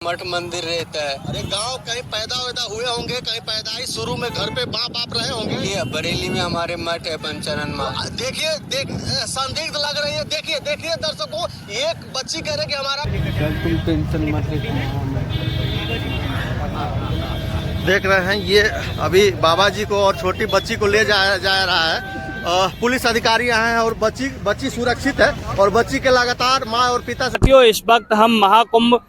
मठ मंदिर रहता है। अरे गांव कहीं पैदा वैदा हुए होंगे, कहीं पैदाइश शुरू में घर पे बाप बाप रहे होंगे। ये बरेली में हमारे मठ है पंचरन माँ। देखिए संदिग्ध लग रही है। देखिए देखिए दर्शकों, एक बच्ची कह रहे कि हमारा पेंशन मठ देख रहे हैं। ये अभी बाबा जी को और छोटी बच्ची को ले जा रहा है। पुलिस अधिकारी आए हैं और बच्ची सुरक्षित है और बच्ची के लगातार माँ और पिता से। इस वक्त हम महाकुंभ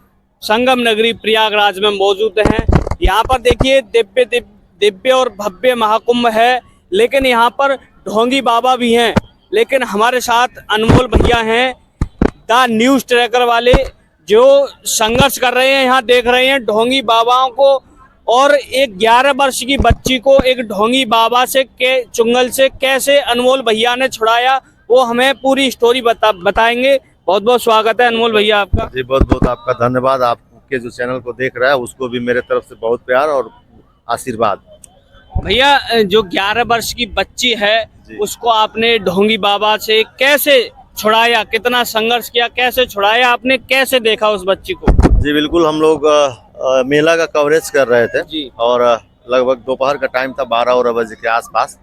संगम नगरी प्रयागराज में मौजूद हैं। यहाँ पर देखिए दिव्य और भव्य महाकुंभ है, लेकिन यहाँ पर ढोंगी बाबा भी हैं। लेकिन हमारे साथ अनमोल भैया हैं, द न्यूज़ ट्रैकर वाले, जो संघर्ष कर रहे हैं। यहाँ देख रहे हैं ढोंगी बाबाओं को, और एक 11 वर्ष की बच्ची को एक ढोंगी बाबा से चुंगल से कैसे अनमोल भैया ने छुड़ाया, वो हमें पूरी स्टोरी बताएंगे। बहुत बहुत स्वागत है अनमोल भैया आपका। जी बहुत बहुत आपका धन्यवाद। आपके जो चैनल को देख रहा है उसको भी मेरे तरफ से बहुत प्यार और आशीर्वाद। भैया जो 11 वर्ष की बच्ची है उसको आपने ढोंगी बाबा से कैसे छुड़ाया, कितना संघर्ष किया, कैसे छुड़ाया आपने, कैसे देखा उस बच्ची को? जी बिल्कुल, हम लोग मेला का कवरेज कर रहे थे जी। और लगभग दोपहर का टाइम था, 12 बजे के आसपास।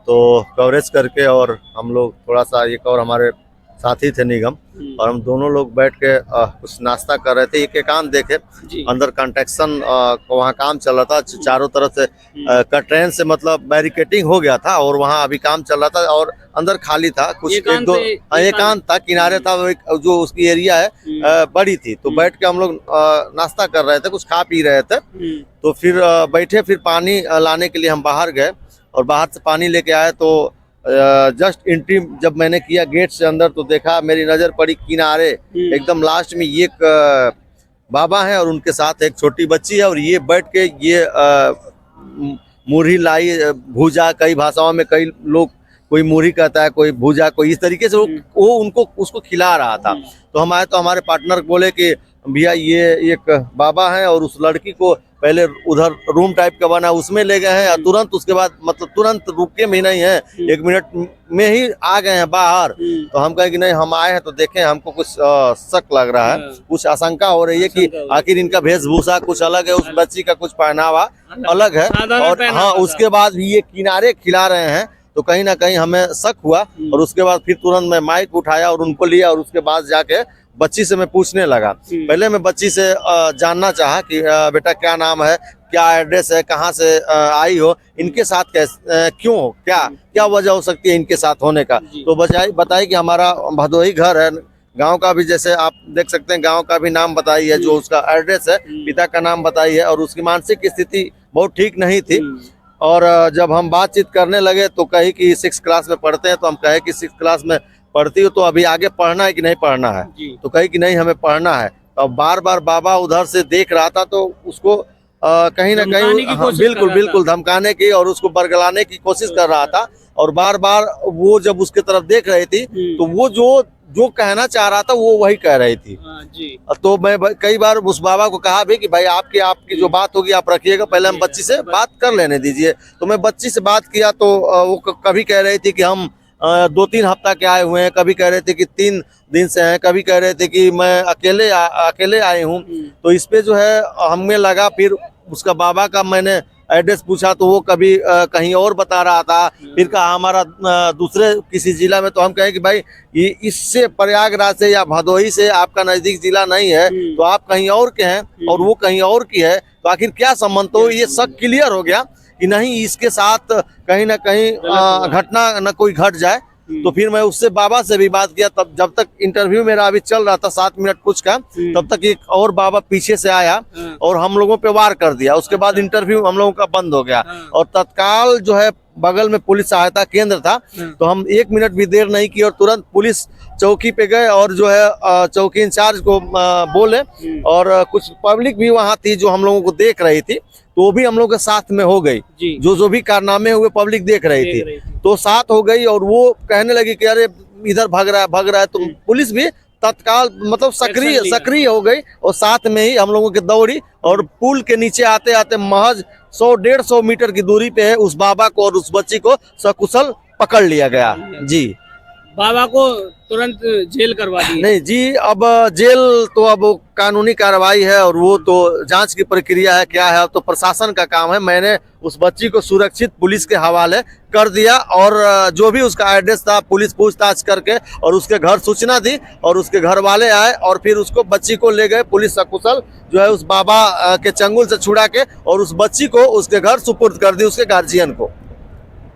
तो कवरेज करके और हम लोग थोड़ा सा एक और हमारे साथी थे निगम, और हम दोनों लोग बैठ के कुछ नाश्ता कर रहे थे। एक एकांत देखे, अंदर कंस्ट्रक्शन वहाँ काम चल रहा था, चारों तरफ से कटरेन से मतलब बैरिकेटिंग हो गया था और वहाँ अभी काम चल रहा था और अंदर खाली था। कुछ एकांत था, किनारे था, जो उसकी एरिया है बड़ी थी। तो बैठ के हम लोग नाश्ता कर रहे थे, कुछ खा पी रहे थे। तो फिर बैठे, फिर पानी लाने के लिए हम बाहर गए और बाहर से पानी लेके आए। तो जस्ट एंट्री जब मैंने किया गेट से अंदर, तो देखा, मेरी नजर पड़ी किनारे एकदम लास्ट में ये एक बाबा है और उनके साथ एक छोटी बच्ची है। और ये बैठ के ये मुरही लाई, भूजा, कई भाषाओं में कई लोग, कोई मुरही कहता है, कोई भूजा, कोई इस तरीके से वो उनको उसको खिला रहा था। तो हम आए तो हमारे पार्टनर बोले कि भैया ये एक बाबा है, और उस लड़की को पहले उधर रूम टाइप का बना उसमें ले गए हैं, तुरंत उसके बाद मतलब तुरंत रुके भी नहीं है, 1 मिनट में ही आ गए हैं बाहर। तो हम कहे कि नहीं, हम आए हैं तो देखें, हमको कुछ शक लग रहा है, कुछ आशंका हो रही है कि आखिर इनका वेशभूषा कुछ अलग है, उस बच्ची का कुछ पहनावा अलग है। और हाँ, उसके बाद भी ये किनारे खिला रहे हैं, तो कहीं ना कहीं हमें शक हुआ। और उसके बाद फिर तुरंत मैं माइक उठाया और उनको लिया, और उसके बाद जाके बच्ची से मैं पूछने लगा। पहले मैं बच्ची से जानना चाहा कि बेटा क्या नाम है, क्या एड्रेस है, कहाँ से आई हो, इनके साथ क्यों, क्या वजह हो सकती है इनके साथ होने का। तो बताई कि हमारा भदोही घर है, गांव का भी, जैसे आप देख सकते हैं, गांव का भी नाम बताई है, जो उसका एड्रेस है, पिता का नाम बताई है, और उसकी मानसिक स्थिति बहुत ठीक नहीं थी। और जब हम बातचीत करने लगे तो कही कि 6 क्लास में पढ़ते हैं। तो हम कहे कि 6 क्लास में पढ़ती हो तो अभी आगे पढ़ना है कि नहीं पढ़ना है? तो कही कि नहीं, हमें पढ़ना है। तो बार बार बाबा उधर से देख रहा था, तो उसको कहीं ना कहीं बिल्कुल धमकाने की और उसको बरगलाने की कोशिश कर रहा था। और बार बार वो जब उसके तरफ देख रही थी, तो वो जो कहना चाह रहा था वो वही कह रही थी। तो मैं कई बार उस बाबा को कहा भी कि भाई आपकी जो बात होगी आप रखिएगा, पहले हम बच्ची से बात कर लेने दीजिए। तो मैं बच्ची से बात किया, तो वो कभी कह रही थी कि हम 2-3 हफ्ता के आए हुए हैं, कभी कह रहे थे कि 3 दिन से हैं, कभी कह रहे थे कि मैं अकेले आए हूँ। तो इस पे जो है हमें लगा, फिर उसका बाबा का मैंने एड्रेस पूछा तो वो कभी कहीं और बता रहा था, फिर कहा हमारा दूसरे किसी जिला में। तो हम कहें कि भाई ये इससे प्रयागराज से या भदोही से आपका नजदीक जिला नहीं है, तो आप कहीं और के हैं और वो कहीं और की है, तो आखिर क्या संबंध? तो ये सब क्लियर हो गया कि नहीं, इसके साथ कहीं ना कहीं घटना न कोई घट जाए। तो फिर मैं उससे बाबा से भी बात किया। तब जब तक इंटरव्यू मेरा अभी चल रहा था 7 मिनट कुछ का, तब तक एक और बाबा पीछे से आया और हम लोगों पे वार कर दिया। उसके बाद इंटरव्यू हम लोगों का बंद हो गया और तत्काल जो है बगल में पुलिस सहायता केंद्र था, तो हम 1 मिनट भी देर नहीं की और तुरंत पुलिस चौकी पे गए और जो है चौकी इंचार्ज को बोले। और कुछ पब्लिक भी वहाँ थी जो हम लोगों को देख रही थी, तो वो भी हम लोग के साथ में हो गई। जो भी कारनामे हुए पब्लिक देख रही थी, तो साथ हो गई। और वो कहने लगी कि अरे इधर भाग रहा है। तो पुलिस भी तत्काल मतलब सक्रिय हो गई और साथ में ही हम लोगों की दौड़ी। और पुल के नीचे आते आते महज 100-150 मीटर की दूरी पे है उस बाबा को और उस बच्ची को सकुशल पकड़ लिया गया। जी बाबा को तुरंत जेल करवा दी। नहीं जी, अब जेल तो अब कानूनी कार्रवाई है और वो तो जांच की प्रक्रिया है, क्या है अब तो प्रशासन का काम है। मैंने उस बच्ची को सुरक्षित पुलिस के हवाले कर दिया और जो भी उसका एड्रेस था पुलिस पूछताछ करके और उसके घर सूचना दी और उसके घर वाले आए और फिर उसको बच्ची को ले गए पुलिस सकुशल जो है उस बाबा के चंगुल से छुड़ा के और उस बच्ची को उसके घर सुपुर्द कर दी उसके गार्जियन को।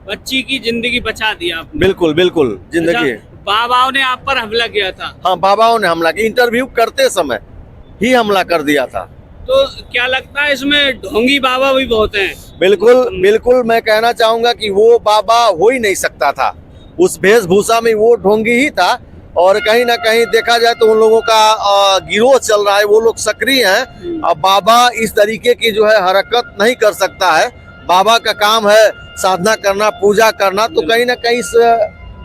बच्ची की जिंदगी बचा दी आपने। बिल्कुल बिल्कुल, जिंदगी। अच्छा, बाबाओं ने आप पर हमला किया था। हाँ, बाबाओं ने हमला किया, इंटरव्यू करते समय ही हमला कर दिया था। तो क्या लगता है इसमें ढोंगी बाबा भी बहुत हैं? बिल्कुल बिल्कुल, मैं कहना चाहूंगा कि वो बाबा हो ही नहीं सकता था, उस वेशभूषा में वो ढोंगी ही था। और कहीं ना कहीं देखा जाए तो उन लोगों का गिरोह चल रहा है, वो लोग सक्रिय हैं। अब बाबा इस तरीके की जो है हरकत नहीं कर सकता है। बाबा का काम है साधना करना, पूजा करना। तो कहीं ना कहीं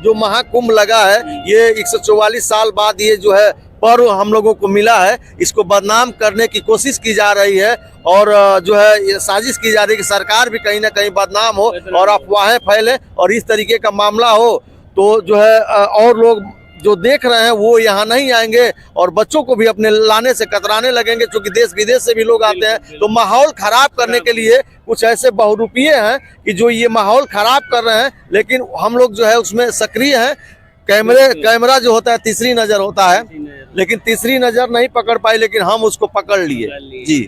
जो महाकुंभ लगा है, ये 144 साल बाद ये जो है पर्व हम लोगों को मिला है, इसको बदनाम करने की कोशिश की जा रही है और जो है ये साजिश की जा रही है कि सरकार भी कहीं ना कहीं बदनाम हो और अफवाहें फैले और इस तरीके का मामला हो तो जो है और लोग जो देख रहे हैं वो यहाँ नहीं आएंगे और बच्चों को भी अपने लाने से कतराने लगेंगे, क्योंकि देश विदेश से भी लोग आते हैं। तो माहौल खराब करने के लिए कुछ ऐसे बहुरूपीय हैं कि जो ये माहौल खराब कर रहे हैं, लेकिन हम लोग जो है उसमें सक्रिय हैं। कैमरा जो होता है तीसरी नजर होता है, लेकिन तीसरी नजर नहीं पकड़ पाई, लेकिन हम उसको पकड़ लिए जी।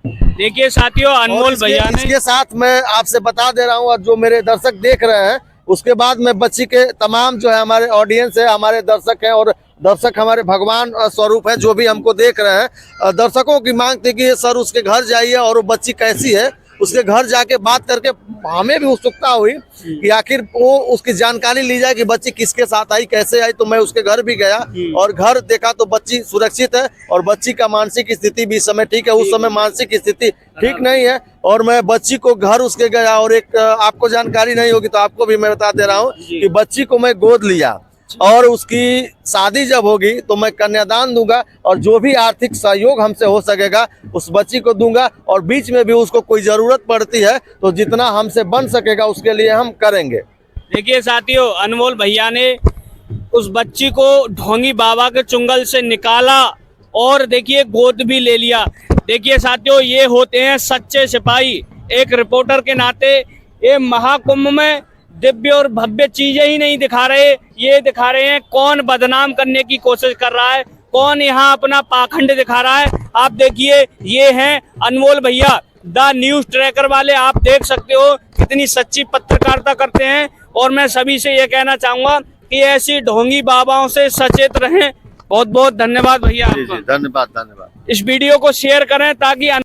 देखिए साथियों, अनमोल भैया ने इसके साथ मैं आपसे बता दे रहा हूँ और जो मेरे दर्शक देख रहे हैं, उसके बाद मैं बच्ची के तमाम जो है हमारे ऑडियंस है, हमारे दर्शक हैं और दर्शक हमारे भगवान स्वरूप है, जो भी हमको देख रहे हैं, दर्शकों की मांग थी कि सर उसके घर जाइए और वो बच्ची कैसी है, उसके घर जाके बात करके हमें भी उत्सुकता हुई कि आखिर वो उसकी जानकारी ली जाए कि बच्ची किसके साथ आई, कैसे आई। तो मैं उसके घर भी गया और घर देखा तो बच्ची सुरक्षित है और बच्ची का मानसिक स्थिति भी इस समय ठीक है, उस समय मानसिक स्थिति ठीक नहीं है। और मैं बच्ची को घर उसके गया और एक आपको जानकारी नहीं होगी तो आपको भी मैं बता दे रहा हूँ कि बच्ची को मैं गोद लिया और उसकी शादी जब होगी तो मैं कन्यादान दूंगा और जो भी आर्थिक सहयोग हमसे हो सकेगा उस बच्ची को दूंगा और बीच में भी उसको कोई जरूरत पड़ती है तो जितना हमसे बन सकेगा उसके लिए हम करेंगे। देखिए साथियों, अनमोल भैया ने उस बच्ची को ढोंगी बाबा के चुंगल से निकाला और देखिए गोद भी ले लिया। देखिए साथियों, ये होते हैं सच्चे सिपाही। एक रिपोर्टर के नाते ये महाकुंभ में दिव्य और भव्य चीजें ही नहीं दिखा रहे, ये दिखा रहे हैं कौन बदनाम करने की कोशिश कर रहा है, कौन यहाँ अपना पाखंड दिखा रहा है। आप देखिए, ये हैं अनमोल भैया, द न्यूज ट्रैकर वाले। आप देख सकते हो कितनी सच्ची पत्रकारिता करते हैं और मैं सभी से ये कहना चाहूंगा कि ऐसी ढोंगी बाबाओं से सचेत रहें। बहुत बहुत धन्यवाद भैया आपका। धन्यवाद धन्यवाद। इस वीडियो को शेयर करें ताकि